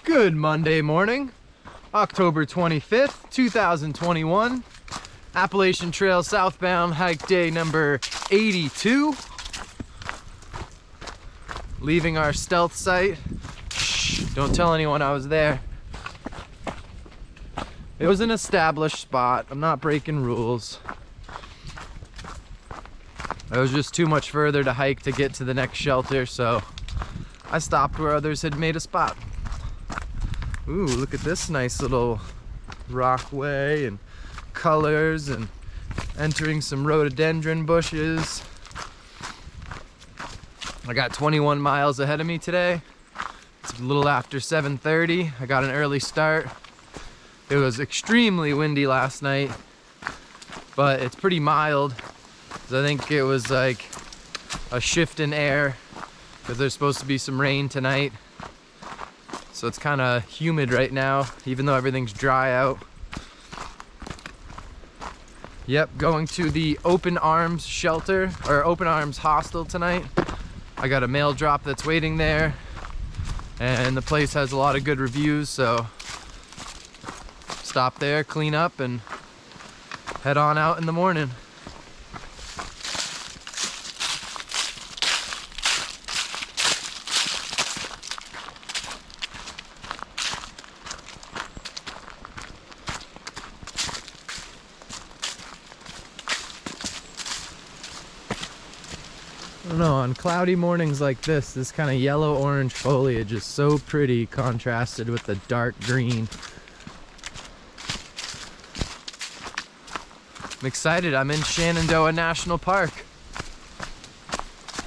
Good Monday morning, October 25th, 2021. Appalachian Trail southbound hike day number 82. Leaving our stealth site. Shh, don't tell anyone I was there. It was an established spot. I'm not breaking rules. It was just too much further to hike to get to the next shelter, so I stopped where others had made a spot. Ooh, look at this nice little rockway and colors and entering some rhododendron bushes. I got 21 miles ahead of me today. It's a little after 7:30. I got an early start. It was extremely windy last night, but it's pretty mild. I think it was like a shift in air because there's supposed to be some rain tonight. So it's kind of humid right now, even though everything's dry out. Yep, going to the Open Arms shelter, or Open Arms hostel tonight. I got a mail drop that's waiting there, and the place has a lot of good reviews, so stop there, clean up, and head on out in the morning. I don't know, on cloudy mornings like this kind of yellow-orange foliage is so pretty contrasted with the dark green. I'm excited. I'm in Shenandoah National Park.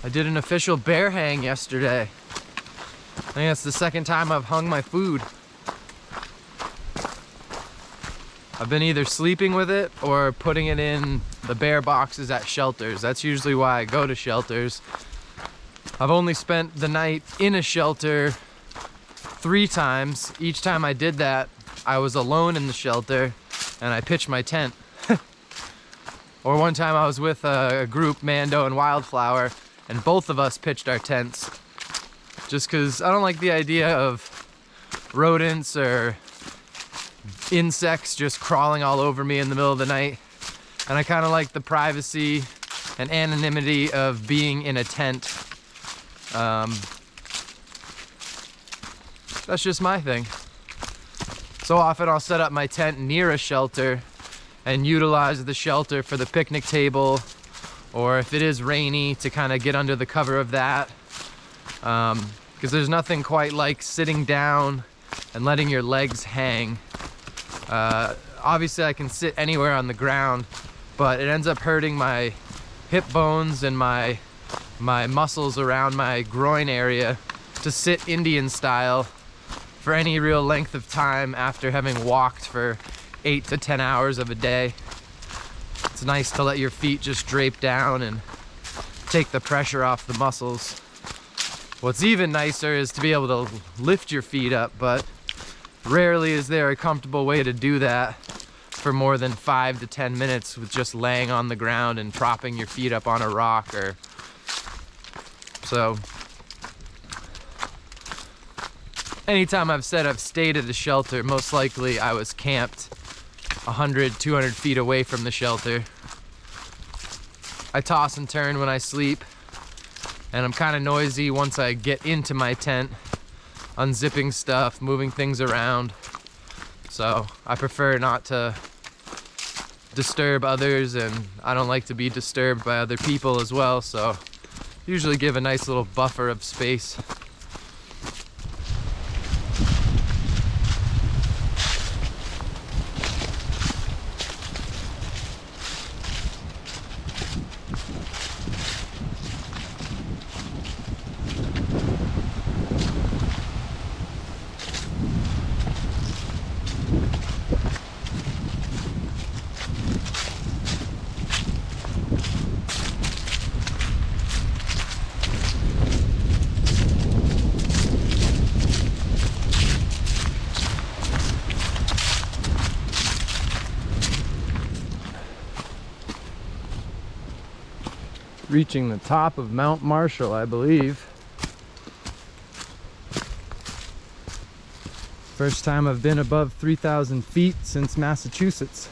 I did an official bear hang yesterday. I think that's the second time I've hung my food. I've been either sleeping with it or putting it in the bear boxes at shelters. That's usually why I go to shelters. I've only spent the night in a shelter 3 times. Each time I did that, I was alone in the shelter and I pitched my tent. Or one time I was with a group, Mando and Wildflower, and both of us pitched our tents. Just because I don't like the idea of rodents or insects just crawling all over me in the middle of the night. And I kind of like the privacy and anonymity of being in a tent. That's just my thing. So often I'll set up my tent near a shelter and utilize the shelter for the picnic table, or if it is rainy, to kind of get under the cover of that. Because there's nothing quite like sitting down and letting your legs hang. Obviously I can sit anywhere on the ground, but it ends up hurting my hip bones and my muscles around my groin area to sit Indian style for any real length of time after having walked for 8 to 10 hours of a day. It's nice to let your feet just drape down and take the pressure off the muscles. What's even nicer is to be able to lift your feet up, but rarely is there a comfortable way to do that for more than 5 to 10 minutes with just laying on the ground and propping your feet up on a rock. Or so anytime I've said I've stayed at a shelter, most likely I was camped 100, 200 feet away from the shelter. I toss and turn when I sleep, and I'm kind of noisy once I get into my tent, unzipping stuff, moving things around. So I prefer not to disturb others, and I don't like to be disturbed by other people as well, so usually give a nice little buffer of space. reaching the top of Mount Marshall, I believe. First time I've been above 3,000 feet since Massachusetts.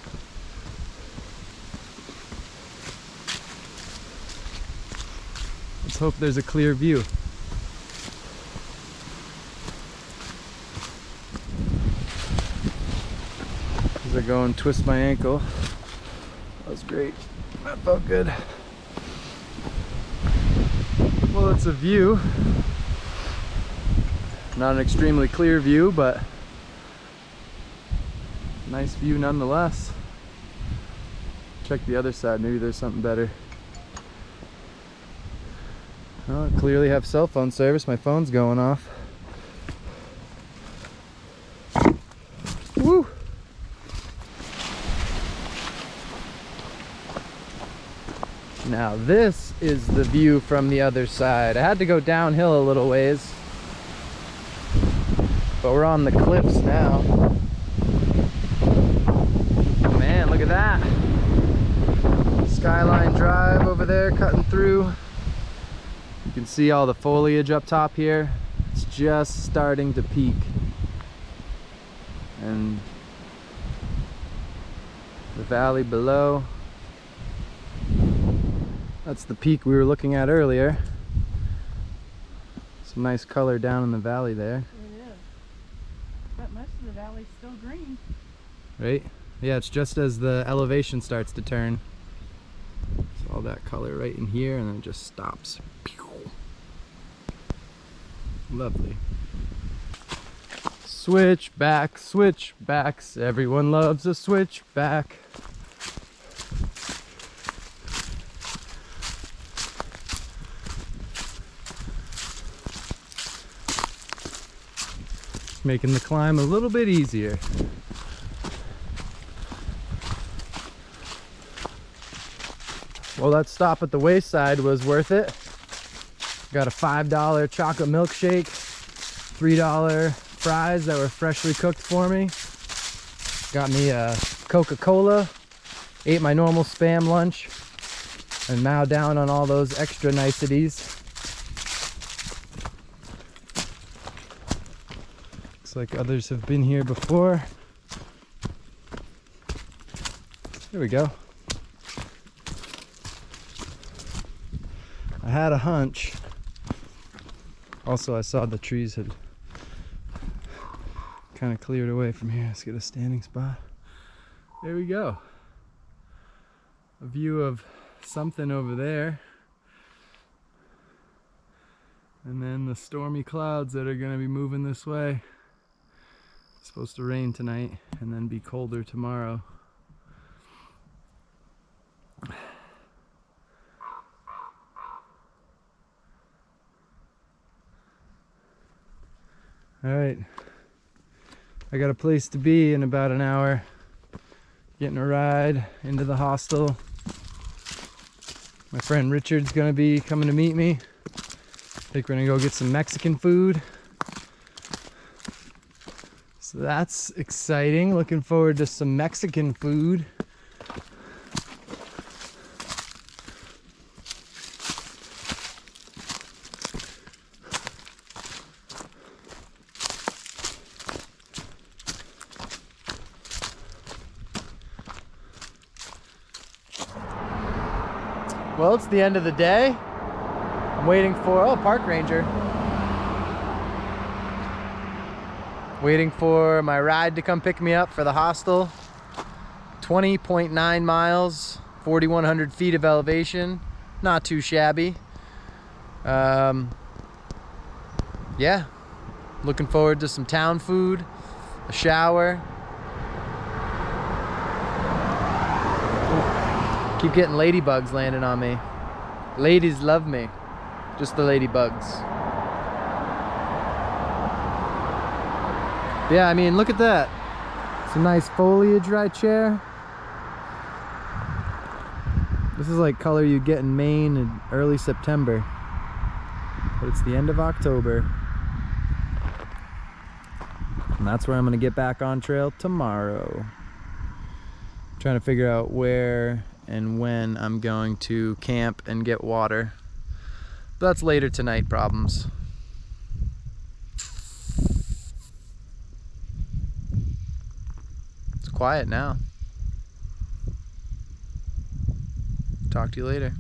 Let's hope there's a clear view. As I go and twist my ankle. That was great. That felt good. Well, it's a view. Not an extremely clear view, but nice view nonetheless. Check the other side, maybe there's something better. Oh, I clearly have cell phone service. My phone's going off. Woo! Now this is the view from the other side. I had to go downhill a little ways, but we're on the cliffs now. Oh man, look at that. Skyline Drive over there cutting through. You can see all the foliage up top here. It's just starting to peak. And the valley below. That's the peak we were looking at earlier. Some nice color down in the valley there. It is. But most of the valley's still green. Right? Yeah, it's just as the elevation starts to turn. So all that color right in here, and then it just stops. Pew. Lovely. Switchback, switchbacks. Everyone loves a switchback. Making the climb a little bit easier. Well, that stop at the wayside was worth it. Got a $5 chocolate milkshake, $3 fries that were freshly cooked for me. Got me a Coca-Cola, ate my normal Spam lunch, and mowed down on all those extra niceties. Looks like others have been here before. There we go. I had a hunch. Also, I saw the trees had kind of cleared away from here. Let's get a standing spot. There we go. A view of something over there. And then the stormy clouds that are going to be moving this way. It's supposed to rain tonight and then be colder tomorrow. All right, I got a place to be in about an hour. Getting a ride into the hostel. My friend Richard's gonna be coming to meet me. I think we're gonna go get some Mexican food. So that's exciting. Looking forward to some Mexican food. Well, it's the end of the day. I'm waiting for, oh, park ranger. Waiting for my ride to come pick me up for the hostel. 20.9 miles, 4,100 feet of elevation. Not too shabby. Yeah, looking forward to some town food, a shower. Keep getting ladybugs landing on me. Ladies love me. Just the ladybugs. Yeah, I mean, look at that. Some nice foliage right here. This is like color you get in Maine in early September. But it's the end of October. And that's where I'm gonna get back on trail tomorrow. Trying to figure out where and when I'm going to camp and get water. But that's later tonight problems. quiet now. Talk to you later.